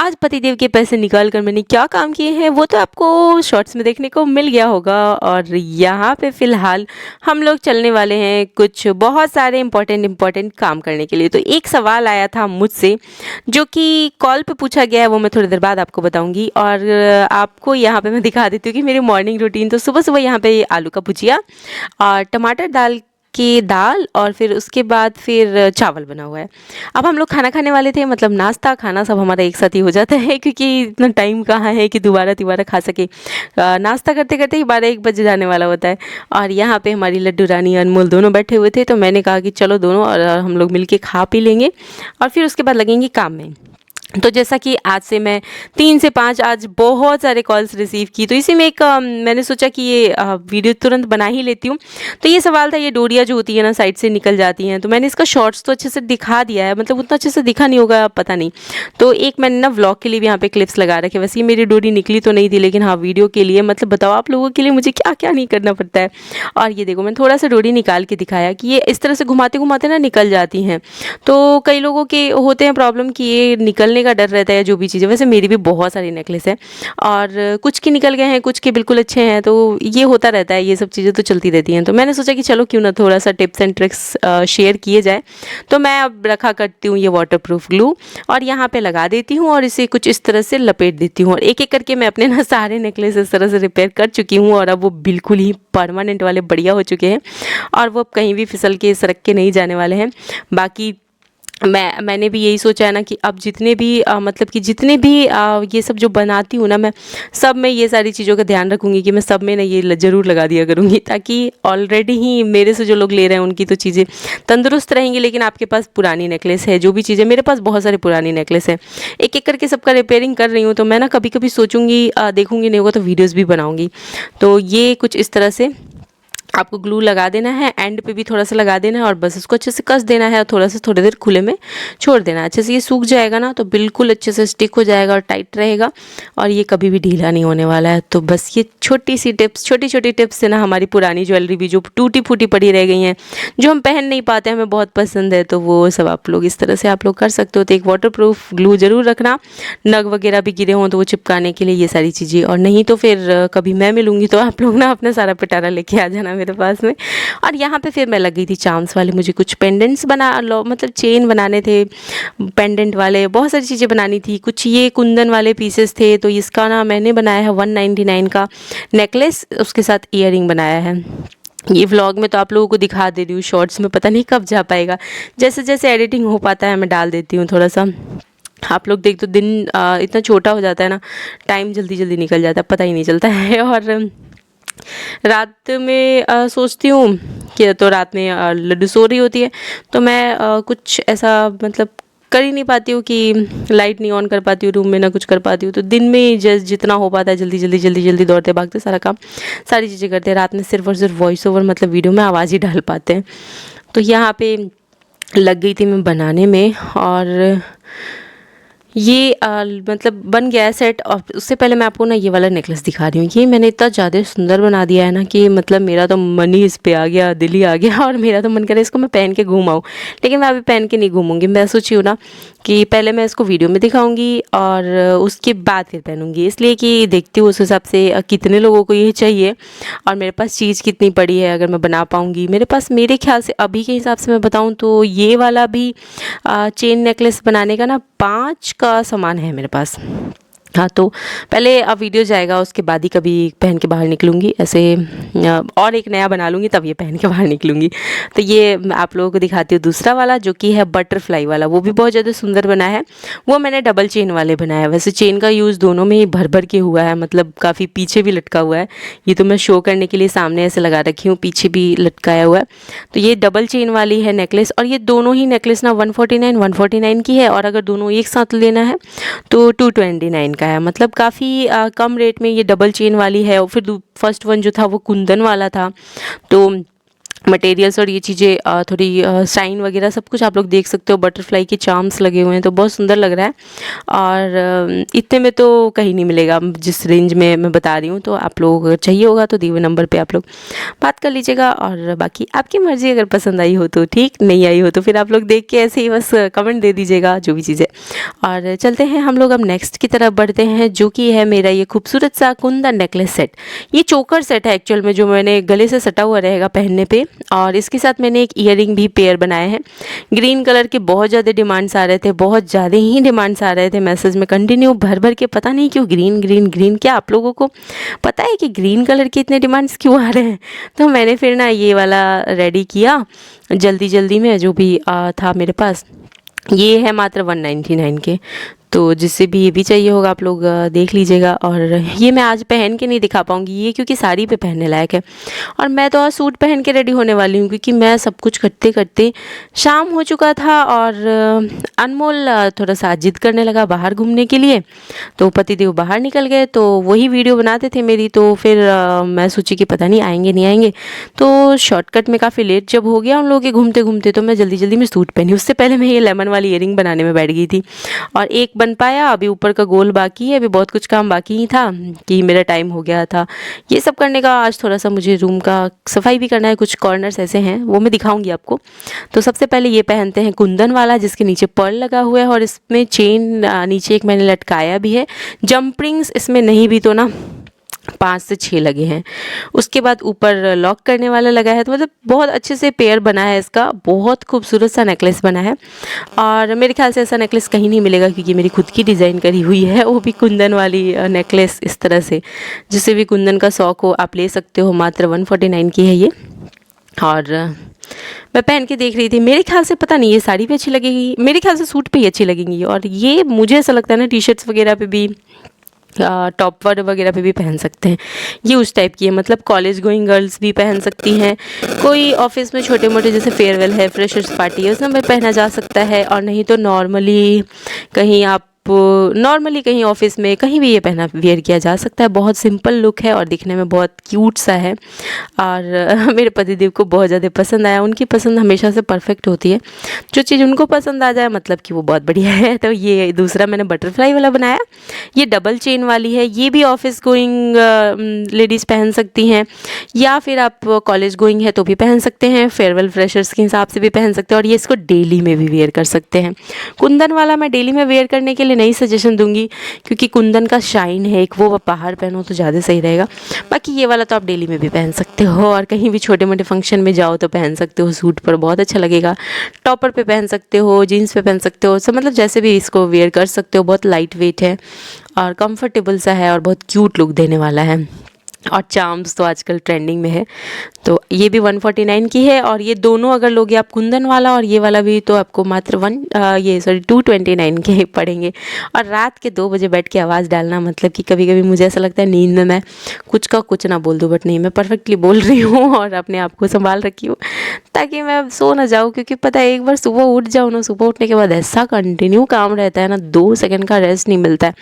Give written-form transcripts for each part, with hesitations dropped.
आज पतिदेव के पैसे निकाल कर मैंने क्या काम किए हैं वो तो आपको शॉर्ट्स में देखने को मिल गया होगा। और यहाँ पे फ़िलहाल हम लोग चलने वाले हैं कुछ बहुत सारे इम्पोर्टेंट काम करने के लिए। तो एक सवाल आया था मुझसे जो कि कॉल पे पूछा गया है, वो मैं थोड़ी देर बाद आपको बताऊंगी। और आपको यहाँ पे मैं दिखा देती हूँ कि मेरी मॉर्निंग रूटीन। तो सुबह सुबह यहाँ पे आलू का भुजिया और टमाटर डाल की दाल और फिर उसके बाद फिर चावल बना हुआ है। अब हम लोग खाना खाने वाले थे, मतलब नाश्ता खाना सब हमारा एक साथ ही हो जाता है क्योंकि इतना टाइम कहाँ है कि दोबारा तिबारा खा सके। नाश्ता करते करते ही 12-1 बज जाने वाला होता है। और यहाँ पे हमारी लड्डू रानी अनमोल दोनों बैठे हुए थे, तो मैंने कहा कि चलो दोनों और हम लोग मिलके खा पी लेंगे और फिर उसके बाद लगेंगे काम में। तो जैसा कि आज से मैं 3 से 5 आज बहुत सारे कॉल्स रिसीव की, तो इसी में एक मैंने सोचा कि ये वीडियो तुरंत बना ही लेती हूँ। तो ये सवाल था, ये डोरियाँ जो होती है ना साइड से निकल जाती हैं, तो मैंने इसका शॉर्ट्स तो अच्छे से दिखा दिया है, मतलब उतना अच्छे से दिखा नहीं होगा पता नहीं। तो एक मैंने ना व्लॉग के लिए भी यहाँ पे क्लिप्स लगा रखे। वैसे ये मेरी डोरी निकली तो नहीं थी, लेकिन हाँ वीडियो के लिए, मतलब बताओ आप लोगों के लिए मुझे क्या क्या नहीं करना पड़ता है। और ये देखो मैंने थोड़ा सा डोरी निकाल के दिखाया कि ये इस तरह से घुमाते घुमाते ना निकल जाती हैं। तो कई लोगों के होते हैं प्रॉब्लम कि ये निकलने का डर रहता है जो भी चीज़ें। वैसे मेरी भी बहुत सारी नेकलेस है और कुछ के निकल गए हैं, कुछ के बिल्कुल अच्छे हैं, तो ये होता रहता है, ये सब चीज़ें तो चलती रहती हैं। तो मैंने सोचा कि चलो क्यों ना थोड़ा सा टिप्स एंड ट्रिक्स शेयर किए जाए। तो मैं अब रखा करती हूँ ये वाटरप्रूफ ग्लू और यहाँ पे लगा देती हूँ और इसे कुछ इस तरह से लपेट देती हूँ। और एक एक करके मैं अपने ना सारे नेकलेस इस तरह से रिपेयर कर चुकी हूँ और अब वो बिल्कुल ही परमानेंट वाले बढ़िया हो चुके हैं और वो अब कहीं भी फिसल के सरक के नहीं जाने वाले हैं। बाकी मैंने भी यही सोचा है ना कि अब जितने भी मतलब कि जितने भी ये सब जो बनाती हूँ ना, मैं सब में ये सारी चीज़ों का ध्यान रखूँगी कि मैं सब में ना ये ज़रूर लगा दिया करूँगी, ताकि ऑलरेडी ही मेरे से जो लोग ले रहे हैं उनकी तो चीज़ें तंदुरुस्त रहेंगी। लेकिन आपके पास पुरानी नेकलेस है, जो भी चीज़ें, मेरे पास बहुत सारी पुरानी नेकलेस है, एक एक करके सबका रिपेयरिंग कर रही हूँ। तो मैं ना कभी कभी सोचूंगी देखूँगी नहीं होगा तो वीडियोज़ भी बनाऊँगी। तो ये कुछ इस तरह से आपको ग्लू लगा देना है, एंड पे भी थोड़ा सा लगा देना है और बस इसको अच्छे से कस देना है और थोड़ा सा थोड़ी देर खुले में छोड़ देना है। अच्छे से ये सूख जाएगा ना तो बिल्कुल अच्छे से स्टिक हो जाएगा और टाइट रहेगा और ये कभी भी ढीला नहीं होने वाला है। तो बस ये छोटी सी टिप्स, छोटी छोटी टिप्स से ना हमारी पुरानी ज्वेलरी भी जो टूटी फूटी पड़ी रह गई हैं, जो हम पहन नहीं पाते, हमें बहुत पसंद है, तो वो सब आप लोग इस तरह से आप लोग कर सकते हो। तो एक वाटरप्रूफ ग्लू ज़रूर रखना, नग वगैरह भी गिरे हों तो वो चिपकाने के लिए, ये सारी चीज़ें। और नहीं तो फिर कभी मैं मिलूँगी तो आप लोग ना अपना सारा पिटारा लेके आ जाना मेरे पास में। और यहाँ पे फिर मैं लग गई थी चार्म्स वाले, मुझे कुछ पेंडेंट्स बना लो, मतलब चेन बनाने थे पेंडेंट वाले, बहुत सारी चीज़ें बनानी थी। कुछ ये कुंदन वाले पीसेस थे, तो इसका ना मैंने बनाया है 199 का नेकलेस, उसके साथ ईयरिंग बनाया है। ये व्लॉग में तो आप लोगों को दिखा दे रही हूँ, शॉर्ट्स में पता नहीं कब जा पाएगा। जैसे जैसे एडिटिंग हो पाता है मैं डाल देती हूँ थोड़ा सा। आप लोग देख, तो दिन इतना छोटा हो जाता है ना, टाइम जल्दी जल्दी निकल जाता है, पता ही नहीं चलता है। और रात में सोचती हूँ कि, तो रात में लड्डू सो रही होती है, तो मैं कुछ ऐसा मतलब कर ही नहीं पाती हूँ कि लाइट नहीं ऑन कर पाती हूँ रूम में, ना कुछ कर पाती हूँ। तो दिन में जितना हो पाता है जल्दी जल्दी जल्दी जल्दी दौड़ते भागते सारा काम, सारी चीज़ें करते हैं। रात में सिर्फ और सिर्फ वॉइस ओवर, मतलब वीडियो में आवाज़ ही डाल पाते हैं। तो यहाँ पे लग गई थी मैं बनाने में और ये मतलब बन गया है सेट। और उससे पहले मैं आपको ना ये वाला नेकलेस दिखा रही हूँ। ये मैंने इतना ज़्यादा सुंदर बना दिया है ना कि मतलब मेरा तो मन ही इस पे आ गया, दिल ही आ गया और मेरा तो मन करे इसको मैं पहन के घूम आऊँ। लेकिन मैं अभी पहन के नहीं घूमूंगी, मैं सोची हूँ ना कि पहले मैं इसको वीडियो में दिखाऊंगी और उसके बाद फिर पहनूंगी, इसलिए कि देखती हूँ उस हिसाब से कितने लोगों को ये चाहिए और मेरे पास चीज़ कितनी पड़ी है, अगर मैं बना पाऊँगी। मेरे पास मेरे ख्याल से अभी के हिसाब से मैं बताऊँ तो ये वाला भी चेन नेकलेस बनाने का ना 5 का सामान है मेरे पास। हाँ, तो पहले अब वीडियो जाएगा उसके बाद ही कभी पहन के बाहर निकलूँगी, ऐसे और एक नया बना लूँगी तब ये पहन के बाहर निकलूँगी। तो ये मैं आप लोगों को दिखाती हूँ दूसरा वाला, जो कि है बटरफ्लाई वाला। वो भी बहुत ज़्यादा सुंदर बना है, वो मैंने डबल चेन वाले बनाया। वैसे चेन का यूज़ दोनों में ही भर भर के हुआ है, मतलब काफ़ी पीछे भी लटका हुआ है। ये तो मैं शो करने के लिए सामने ऐसे लगा रखी हूँ, पीछे भी लटकाया हुआ है। तो ये डबल चेन वाली है नेकलेस और ये दोनों ही नेकलेस ना 149 की है, और अगर दोनों एक साथ लेना है तो 229 का है। मतलब काफ़ी कम रेट में ये डबल चेन वाली है। और फिर फर्स्ट वन जो था वो कुंदन वाला था, तो मटेरियल्स और ये चीज़ें थोड़ी साइन वगैरह सब कुछ आप लोग देख सकते हो। बटरफ्लाई के चार्म्स लगे हुए हैं तो बहुत सुंदर लग रहा है। और इतने में तो कहीं नहीं मिलेगा जिस रेंज में मैं बता रही हूँ। तो आप लोग अगर चाहिए होगा तो दिए हुए नंबर पे आप लोग बात कर लीजिएगा। और बाकी आपकी मर्ज़ी, अगर पसंद आई हो तो ठीक, नहीं आई हो तो फिर आप लोग देख के ऐसे ही बस कमेंट दे दीजिएगा, जो भी चीज़ है। और चलते हैं हम लोग अब नेक्स्ट की तरफ बढ़ते हैं, जो कि है मेरा ये खूबसूरत सा कुंदन नेकलेस सेट। ये चोकर सेट है एक्चुअल में, जो मैंने गले से सटा हुआ रहेगा पहनने पे। और इसके साथ मैंने एक ईयरिंग भी पेयर बनाए हैं। ग्रीन कलर के बहुत ज़्यादा डिमांड्स आ रहे थे, बहुत ज़्यादा ही डिमांड्स आ रहे थे मैसेज में कंटिन्यू भर भर के। पता नहीं क्यों ग्रीन ग्रीन ग्रीन, क्या आप लोगों को पता है कि ग्रीन कलर के इतने डिमांड्स क्यों आ रहे हैं? तो मैंने फिर ना ये वाला रेडी किया जल्दी जल्दी में, जो भी था मेरे पास। ये है मात्र 199 के। तो जिससे भी ये भी चाहिए होगा आप लोग देख लीजिएगा। और ये मैं आज पहन के नहीं दिखा पाऊँगी ये, क्योंकि साड़ी पे पहनने लायक है। और मैं तो आज सूट पहन के रेडी होने वाली हूँ, क्योंकि मैं सब कुछ करते करते शाम हो चुका था। और अनमोल थोड़ा सा जिद करने लगा बाहर घूमने के लिए, तो पतिदेव बाहर निकल गए। तो वही वीडियो बनाते थे मेरी। तो फिर मैं सोची कि पता नहीं आएंगे नहीं आएंगे। तो शॉर्टकट में काफ़ी लेट जब हो गया उन लोगों के घूमते घूमते, तो मैं जल्दी जल्दी में सूट पहनी। उससे पहले मैं ये लेमन वाली ईयरिंग बनाने में बैठ गई थी, और एक बन पाया। अभी ऊपर का गोल बाकी है, अभी बहुत कुछ काम बाकी ही था कि मेरा टाइम हो गया था ये सब करने का। आज थोड़ा सा मुझे रूम का सफाई भी करना है, कुछ कॉर्नर्स ऐसे हैं वो मैं दिखाऊंगी आपको। तो सबसे पहले ये पहनते हैं कुंदन वाला, जिसके नीचे पर्ल लगा हुआ है, और इसमें चेन नीचे एक मैंने लटकाया भी है। जंप रिंग्स इसमें नहीं भी तो ना 5 से 6 लगे हैं। उसके बाद ऊपर लॉक करने वाला लगा है। तो मतलब बहुत अच्छे से पेयर बना है इसका, बहुत खूबसूरत सा नेकलेस बना है। और मेरे ख्याल से ऐसा नेकलेस कहीं नहीं मिलेगा, क्योंकि मेरी खुद की डिज़ाइन करी हुई है, वो भी कुंदन वाली नेकलेस इस तरह से। जिसे भी कुंदन का शौक हो आप ले सकते हो, मात्र 149 की है ये। और मैं पहन के देख रही थी, मेरे ख्याल से पता नहीं ये साड़ी पे अच्छी लगेगी, मेरे ख्याल से सूट पे ही अच्छी लगेंगी। और ये मुझे ऐसा लगता है ना टी शर्ट्स वगैरह पे भी, टॉप वर्ड वगैरह पे भी पहन सकते हैं। ये उस टाइप की है, मतलब कॉलेज गोइंग गर्ल्स भी पहन सकती हैं। कोई ऑफिस में छोटे मोटे जैसे फेयरवेल है, फ्रेशर्स पार्टी है, उसमें पहना जा सकता है। और नहीं तो नॉर्मली कहीं आप नॉर्मली कहीं ऑफिस में कहीं भी ये पहना वेयर किया जा सकता है। बहुत सिंपल लुक है और दिखने में बहुत क्यूट सा है। और मेरे पतिदेव को बहुत ज़्यादा पसंद आया। उनकी पसंद हमेशा से परफेक्ट होती है, जो चीज़ उनको पसंद आ जाए मतलब कि वो बहुत बढ़िया है। तो ये दूसरा मैंने बटरफ्लाई वाला बनाया, ये डबल चेन वाली है। ये भी ऑफिस गोइंग लेडीज़ पहन सकती हैं, या फिर आप कॉलेज गोइंग है तो भी पहन सकते हैं, फेयरवेल फ्रेशर्स के हिसाब से भी पहन सकते हैं। और ये इसको डेली में भी वेयर कर सकते हैं। कुंदन वाला मैं डेली में वेयर करने के लिए नहीं सजेशन दूंगी, क्योंकि कुंदन का शाइन है एक, वो आप बाहर पहनो तो ज़्यादा सही रहेगा। बाकी ये वाला तो आप डेली में भी पहन सकते हो, और कहीं भी छोटे मोटे फंक्शन में जाओ तो पहन सकते हो। सूट पर बहुत अच्छा लगेगा, टॉपर पे पहन सकते हो, जीन्स पे पहन सकते हो, सब मतलब जैसे भी इसको वेयर कर सकते हो। बहुत लाइट वेट है और कंफर्टेबल सा है, और बहुत क्यूट लुक देने वाला है। और चार्म्स तो आजकल ट्रेंडिंग में है। तो ये भी 149 की है। और ये दोनों अगर लोगे आप, कुंदन वाला और ये वाला भी, तो आपको मात्र 229 के पड़ेंगे। और रात के 2 बजे बैठ के आवाज़ डालना, मतलब कि कभी कभी मुझे ऐसा लगता है नींद में मैं कुछ का कुछ ना बोल दूँ, बट नहीं, मैं परफेक्टली बोल रही हूँ और अपने आप को संभाल रखी हूँ, ताकि मैं सो ना जाऊँ। क्योंकि पता है एक बार सुबह उठ जाऊँ ना, सुबह उठने के बाद ऐसा कंटिन्यू काम रहता है ना, 2 सेकंड का रेस्ट नहीं मिलता है।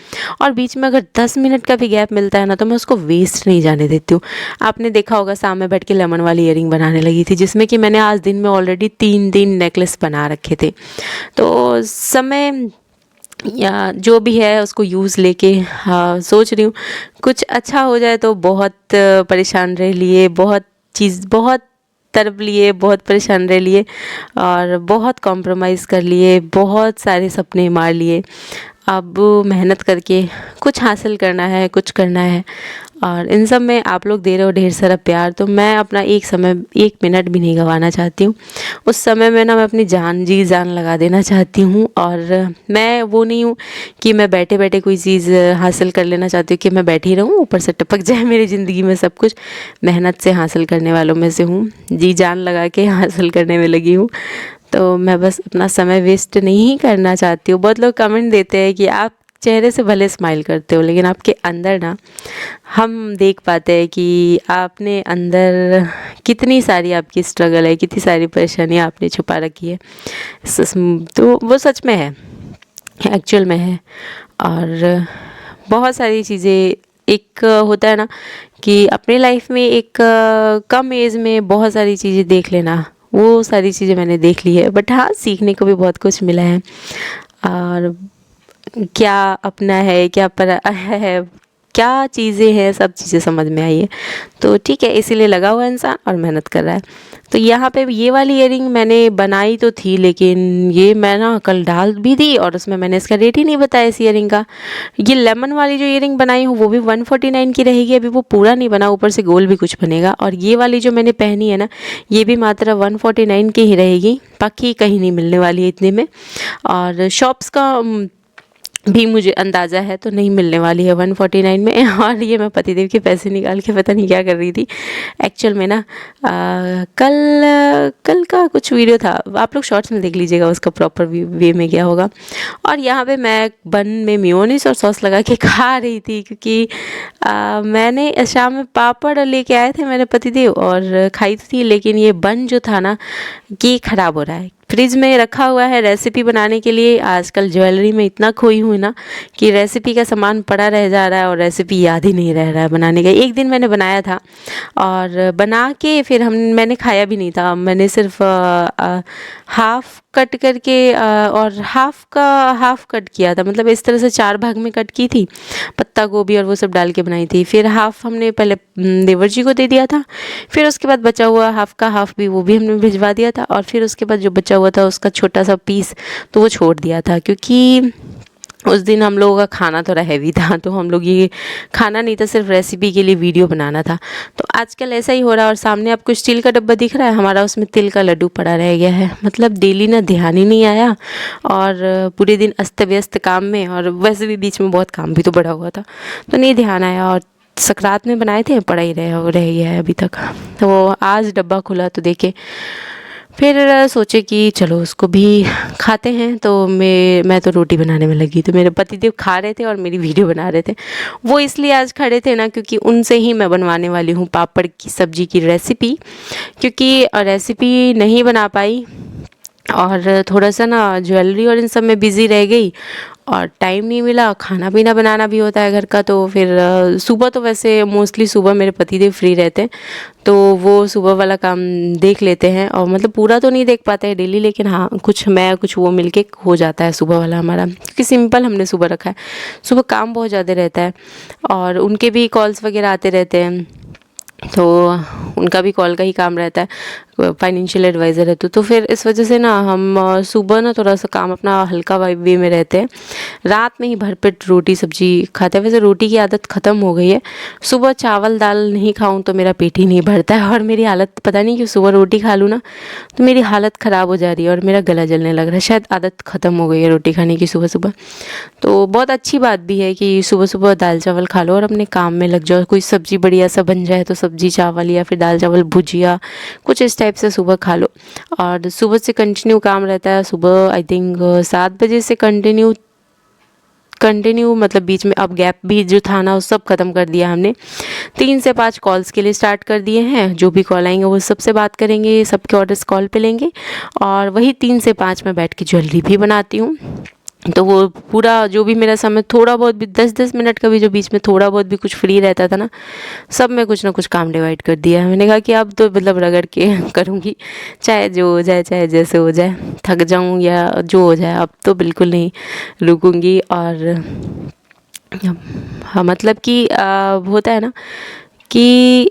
और बीच में अगर 10 मिनट का भी गैप मिलता है ना, तो मैं उसको वेस्ट नहीं जाने देती हूँ। आपने देखा होगा सामने बैठ के लेमन वाली ईयरिंग बनाने लगी थी, जिसमें कि मैंने आज दिन में ऑलरेडी 3 नेकलेस बना रखे थे। तो समय या जो भी है उसको यूज़ लेके सोच रही हूँ कुछ अच्छा हो जाए। तो बहुत परेशान रह लिए, बहुत तरफ लिए, बहुत परेशान रह लिए, और बहुत कॉम्प्रोमाइज़ कर लिए, बहुत सारे सपने मार लिए। अब मेहनत करके कुछ हासिल करना है, कुछ करना है। और इन सब में आप लोग दे रहे हो ढेर सारा प्यार, तो मैं अपना एक मिनट भी नहीं गंवाना चाहती हूँ। उस समय में ना मैं अपनी जी जान लगा देना चाहती हूँ। और मैं वो नहीं हूँ कि मैं बैठे बैठे कोई चीज़ हासिल कर लेना चाहती हूँ, कि मैं बैठी रहूँ ऊपर से टपक जाए मेरी ज़िंदगी में सब कुछ। मेहनत से हासिल करने वालों में से हूँ, जी जान लगा के हासिल करने में लगी हूँ। तो मैं बस अपना समय वेस्ट नहीं करना चाहती हूँ। बहुत लोग कमेंट देते हैं कि आप चेहरे से भले स्माइल करते हो, लेकिन आपके अंदर ना हम देख पाते हैं कि आपने अंदर कितनी सारी आपकी स्ट्रगल है, कितनी सारी परेशानियाँ आपने छुपा रखी है। तो वो सच में है, एक्चुअल में है। और बहुत सारी चीज़ें एक होता है ना कि अपनी लाइफ में एक कम एज में बहुत सारी चीज़ें देख लेना, वो सारी चीज़ें मैंने देख ली है। बट हाँ, सीखने को भी बहुत कुछ मिला है। और क्या अपना है, क्या पराया है, क्या चीज़ें हैं, सब चीज़ें समझ में आई है। तो ठीक है, इसीलिए लगा हुआ है इंसान और मेहनत कर रहा है। तो यहाँ पे ये वाली ईयरिंग मैंने बनाई तो थी, लेकिन ये मैं ना कल डाल भी दी और उसमें मैंने इसका रेट ही नहीं बताया इस ईयरिंग का। ये लेमन वाली जो ईयरिंग बनाई हूँ वो भी 149 की रहेगी, अभी वो पूरा नहीं बना, ऊपर से गोल भी कुछ बनेगा। और ये वाली जो मैंने पहनी है ना, ये भी मात्र 149 की ही रहेगी, बाकी कहीं नहीं मिलने वाली है इतने में। और शॉप्स का भी मुझे अंदाज़ा है तो नहीं मिलने वाली है 149 में। और ये मैं पतिदेव के पैसे निकाल के पता नहीं क्या कर रही थी एक्चुअल में ना। कल का कुछ वीडियो था, आप लोग शॉर्ट्स में देख लीजिएगा उसका प्रॉपर वे में क्या होगा। और यहाँ पे मैं बन में मेयोनीज और सॉस लगा के खा रही थी, क्योंकि मैंने शाम में पापड़ लेके आए थे मेरे पतिदेव और खाई तो थी, लेकिन ये बन जो था ना, ये ख़राब हो रहा है। फ्रिज में रखा हुआ है रेसिपी बनाने के लिए। आजकल ज्वेलरी में इतना खोई हुई ना कि रेसिपी का सामान पड़ा रह जा रहा है और रेसिपी याद ही नहीं रह रहा है बनाने का। एक दिन मैंने बनाया था और बना के फिर मैंने खाया भी नहीं था। मैंने सिर्फ हाफ कट करके और हाफ कट किया था, मतलब इस तरह से 4 भाग में कट की थी, पत्ता गोभी और वो सब डाल के बनाई थी। फिर हाफ हमने पहले देवर जी को दे दिया था, फिर उसके बाद बचा हुआ हाफ का हाफ भी वो भी हमने भिजवा दिया था, और फिर उसके बाद जो बचा हुआ था उसका छोटा सा पीस तो वो छोड़ दिया था, क्योंकि उस दिन हम लोगों का खाना थोड़ा हैवी था, तो हम लोग ये खाना नहीं था, सिर्फ रेसिपी के लिए वीडियो बनाना था। तो आजकल ऐसा ही हो रहा है। और सामने आपको स्टील का डब्बा दिख रहा है हमारा, उसमें तिल का लड्डू पड़ा रह गया है। मतलब डेली ना ध्यान ही नहीं आया, और पूरे दिन अस्त व्यस्त काम में, और वैसे भी बीच में बहुत काम भी तो बढ़ा हुआ था, तो नहीं ध्यान आया। और सकरात में बनाए थे, पड़ा ही रह गया है अभी तक। तो आज डब्बा खुला तो देखे, फिर सोचे कि चलो उसको भी खाते हैं। तो मैं तो रोटी बनाने में लगी, तो मेरे पतिदेव खा रहे थे और मेरी वीडियो बना रहे थे। वो इसलिए आज खड़े थे ना, क्योंकि उनसे ही मैं बनवाने वाली हूँ पापड़ की सब्ज़ी की रेसिपी, क्योंकि रेसिपी नहीं बना पाई और थोड़ा सा ना ज्वेलरी और इन सब में बिज़ी रह गई और टाइम नहीं मिला। खाना पीना बनाना भी होता है घर का, तो फिर सुबह तो वैसे मोस्टली सुबह मेरे पतिदेव फ्री रहते हैं, तो वो सुबह वाला काम देख लेते हैं। और मतलब पूरा तो नहीं देख पाते हैं डेली, लेकिन हाँ कुछ मैं कुछ वो मिलके हो जाता है सुबह वाला हमारा, क्योंकि सिंपल हमने सुबह रखा है। सुबह काम बहुत ज़्यादा रहता है और उनके भी कॉल्स वगैरह आते रहते हैं, तो उनका भी कॉल का ही काम रहता है, फाइनेंशियल एडवाइज़र है। तो फिर इस वजह से ना हम सुबह ना थोड़ा सा काम अपना हल्का वे में रहते हैं, रात में ही भरपेट रोटी सब्जी खाते हैं। वैसे रोटी की आदत ख़त्म हो गई है, सुबह चावल दाल नहीं खाऊं तो मेरा पेट ही नहीं भरता है, और मेरी हालत पता नहीं क्यों, सुबह रोटी खा लूँ ना तो मेरी हालत ख़राब हो जा रही है और मेरा गला जलने लग रहा है। शायद आदत ख़त्म हो गई है रोटी खाने की सुबह सुबह। तो बहुत अच्छी बात भी है कि सुबह सुबह दाल चावल खा लो और अपने काम में लग जाओ। कोई सब्ज़ी बढ़िया सा बन जाए तो सब्ज़ी चावल या फिर दाल चावल भुजिया कुछ इस टाइप से सुबह खा लो। और सुबह से कंटिन्यू काम रहता है। सुबह आई थिंक 7 बजे से कंटिन्यू मतलब बीच में अब गैप भी जो था ना वो सब ख़त्म कर दिया हमने। 3 से 5 कॉल्स के लिए स्टार्ट कर दिए हैं। जो भी कॉल आएंगे वो सबसे बात करेंगे, सबके ऑर्डर्स कॉल पे लेंगे, और वही 3 से 5 में बैठ के ज्वेलरी भी बनाती हूँ। तो वो पूरा जो भी मेरा समय थोड़ा बहुत भी 10-10 मिनट का भी जो बीच में थोड़ा बहुत भी कुछ फ्री रहता था ना, सब में कुछ ना कुछ काम डिवाइड कर दिया। मैंने कहा कि अब तो मतलब रगड़ के करूँगी, चाहे जो हो जाए, चाहे जैसे हो जाए, थक जाऊँ या जो हो जाए, अब तो बिल्कुल नहीं रुकूँगी। और हाँ मतलब कि होता है ना कि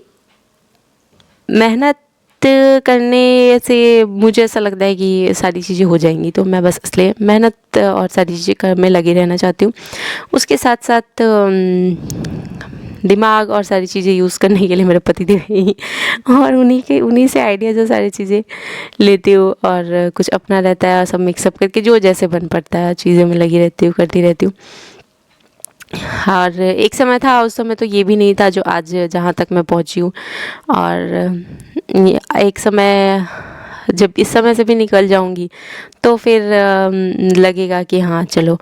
मेहनत करने से मुझे ऐसा लगता है कि सारी चीज़ें हो जाएंगी, तो मैं बस इसलिए मेहनत और सारी चीज़ें में लगी रहना चाहती हूँ। उसके साथ साथ दिमाग और सारी चीज़ें यूज़ करने के लिए मेरे पतिदेव ही, और उन्हीं से आइडिया जो सारी चीज़ें लेती हूँ, और कुछ अपना रहता है, सब मिक्सअप करके जो जैसे बन पड़ता है चीज़ें में लगी रहती हूँ, करती रहती हूँ। और एक समय था, उस समय तो ये भी नहीं था जो आज जहाँ तक मैं पहुँची हूँ। और एक समय जब इस समय से भी निकल जाऊँगी तो फिर लगेगा कि हाँ चलो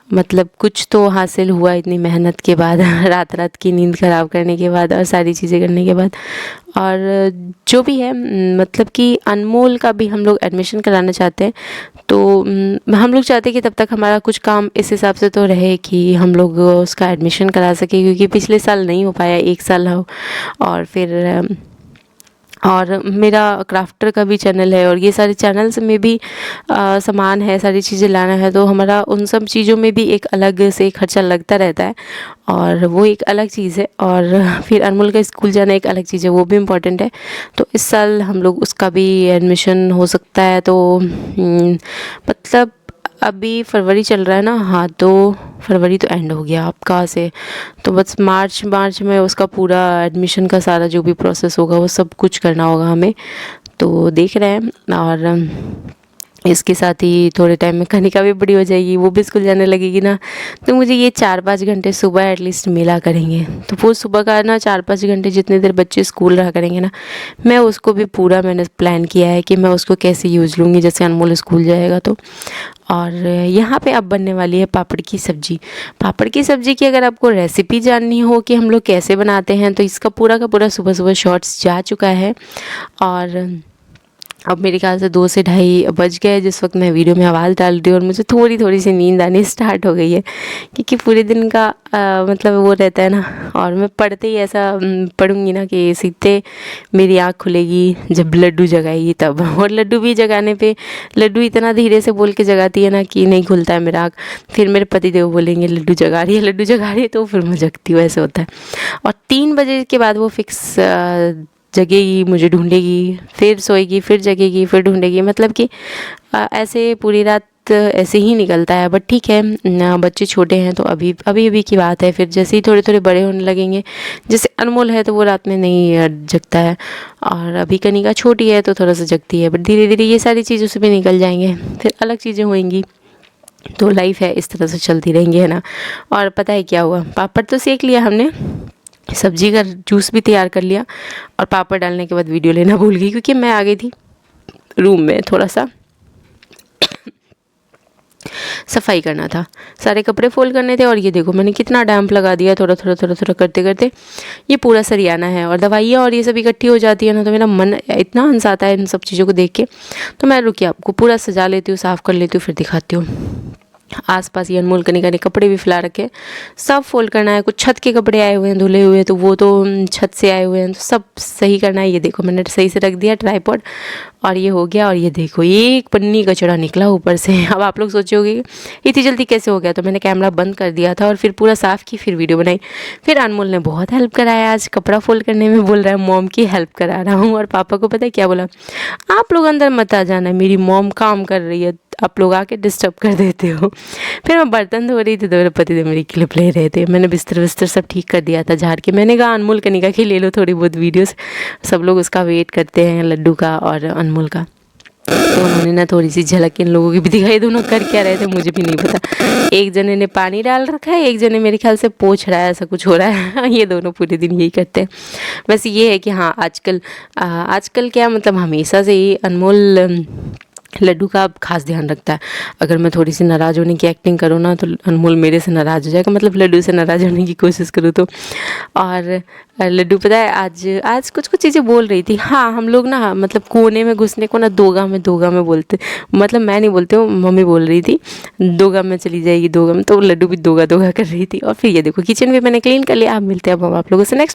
मतलब कुछ तो हासिल हुआ इतनी मेहनत के बाद रात रात की नींद ख़राब करने के बाद और सारी चीज़ें करने के बाद। और जो भी है मतलब कि अनमोल का भी हम लोग एडमिशन कराना चाहते हैं। तो हम लोग चाहते हैं कि तब तक हमारा कुछ काम इस हिसाब से तो रहे कि हम लोग उसका एडमिशन करा सकें, क्योंकि पिछले साल नहीं हो पाया, 1 साल हो। और फिर और मेरा क्राफ्टर का भी चैनल है और ये सारे चैनल्स में भी सामान है, सारी चीज़ें लाना है, तो हमारा उन सब चीज़ों में भी एक अलग से खर्चा लगता रहता है और वो एक अलग चीज़ है। और फिर अनमोल का स्कूल जाना एक अलग चीज़ है, वो भी इम्पोर्टेंट है। तो इस साल हम लोग उसका भी एडमिशन हो सकता है। तो मतलब अभी फरवरी चल रहा है ना, हाँ, तो फरवरी तो एंड हो गया आपका से, तो बस मार्च में उसका पूरा एडमिशन का सारा जो भी प्रोसेस होगा वो सब कुछ करना होगा हमें। तो देख रहे हैं। और इसके साथ ही थोड़े टाइम में कनिका भी बड़ी हो जाएगी, वो भी स्कूल जाने लगेगी ना, तो मुझे ये 4-5 घंटे सुबह एटलीस्ट मिला करेंगे। तो वो सुबह का ना 4-5 घंटे जितने देर बच्चे स्कूल रहा करेंगे ना, मैं उसको भी पूरा मैंने प्लान किया है कि मैं उसको कैसे यूज़ लूँगी जैसे अनमोल स्कूल जाएगा तो। और यहाँ पे अब बनने वाली है पापड़ की सब्ज़ी। पापड़ की सब्ज़ी की अगर आपको रेसिपी जाननी हो कि हम लोग कैसे बनाते हैं, तो इसका पूरा का पूरा सुबह सुबह शॉर्ट्स जा चुका है। और अब मेरे ख्याल से 2 से ढाई बज गए जिस वक्त मैं वीडियो में आवाज़ डाल रही हूँ, और मुझे थोड़ी थोड़ी सी नींद आनी स्टार्ट हो गई है, क्योंकि पूरे दिन का मतलब वो रहता है ना। और मैं पढ़ते ही ऐसा पढ़ूंगी ना कि सीधे मेरी आँख खुलेगी जब लड्डू जगाएगी तब। और लड्डू भी जगाने पे लड्डू इतना धीरे से बोल के जगाती है ना कि नहीं खुलता है मेरा आँख। फिर मेरे पति देव बोलेंगे लड्डू जगा रही है, लड्डू जगा रही है, तो फिर मैं जगती हूँ, ऐसे होता है। और 3 बजे के बाद वो फिक्स जगेगी, मुझे ढूंढेगी, फिर सोएगी, फिर जगेगी, फिर ढूंढेगी। मतलब कि ऐसे पूरी रात ऐसे ही निकलता है। बट ठीक है, बच्चे छोटे हैं तो अभी अभी अभी की बात है। फिर जैसे ही थोड़े थोड़े बड़े होने लगेंगे, जैसे अनमोल है तो वो रात में नहीं जगता है, और अभी कनिका छोटी है तो थोड़ा सा जगती है। बट धीरे धीरे ये सारी चीज़ उसमें निकल जाएंगे, फिर अलग चीज़ें होएंगी। तो लाइफ है, इस तरह से चलती रहेंगी, है ना। और पता है क्या हुआ, पापड़ तो सेक लिया हमने, सब्जी का जूस भी तैयार कर लिया, और पापड़ डालने के बाद वीडियो लेना भूल गई, क्योंकि मैं आ गई थी रूम में, थोड़ा सा सफाई करना था, सारे कपड़े फोल्ड करने थे। और ये देखो मैंने कितना डैम्प लगा दिया, थोड़ा थोड़ा थोड़ा थोड़ा करते करते ये पूरा सरियाना है। और दवाइयाँ और ये सब इकट्ठी हो जाती है ना, तो मेरा मन इतना हंसाता है इन सब चीज़ों को देख के। तो मैं रुकी आपको पूरा सजा लेती हूँ, साफ़ कर लेती हूँ, फिर दिखाती हूँ। आसपास ये अनमोल कनिका ने कपड़े भी फैला रखे, सब फोल्ड करना है। कुछ छत के कपड़े आए हुए हैं धुले हुए, तो वो तो छत से आए हुए हैं, तो सब सही करना है। ये देखो मैंने सही से रख दिया ट्राइपॉड, और ये हो गया। और ये देखो एक पन्नी कचड़ा निकला ऊपर से। अब आप लोग सोचोगे इतनी जल्दी कैसे हो गया, तो मैंने कैमरा बंद कर दिया था और फिर पूरा साफ़ की, फिर वीडियो बनाई। फिर अनमोल ने बहुत हेल्प कराया आज कपड़ा फोल्ड करने में, बोल रहा है मॉम की हेल्प करा रहा हूँ। और पापा को पता है क्या बोला, आप लोग अंदर मत आ जाना, मेरी मॉम काम कर रही है, आप लोग आके डिस्टर्ब कर देते हो। फिर मैं बर्तन धो रही थी तो मेरे पति देव मेरी क्लिप ले रहे थे। मैंने बिस्तर विस्तर सब ठीक कर दिया था झाड़ के। मैंने कहा अनमोल कनिका की ले लो थोड़ी बहुत वीडियोस, सब लोग उसका वेट करते हैं, लड्डू का और अनमोल का। तो उन्होंने ना थोड़ी सी झलक इन लोगों की भी दिखाई, दोनों कर क्या रहे थे मुझे भी नहीं पता। एक जने ने पानी डाल रखा है, एक जने मेरे ख्याल से पोंछ रहा है, ऐसा कुछ हो रहा है। ये दोनों पूरे दिन यही करते हैं। वैसे ये है कि हाँ आजकल क्या मतलब हमेशा से ही अनमोल लड्डू का अब खास ध्यान रखता है। अगर मैं थोड़ी सी नाराज़ होने की एक्टिंग करूँ ना, तो अनमोल मेरे से नाराज़ हो जाएगा, मतलब लड्डू से नाराज़ होने की कोशिश करूँ तो। और लड्डू पता है आज कुछ कुछ चीज़ें बोल रही थी। हाँ, हम लोग ना मतलब कोने में घुसने को ना दोगा में बोलते, मतलब मैं नहीं बोलती हूँ, मम्मी बोल रही थी दोगा में चली जाएगी, दोगा में। तो लड्डू भी दोगा कर रही थी। और फिर ये देखो किचन भी मैंने क्लीन कर लिया। आप मिलते हैं अब हम आप लोगों से नेक्स्ट।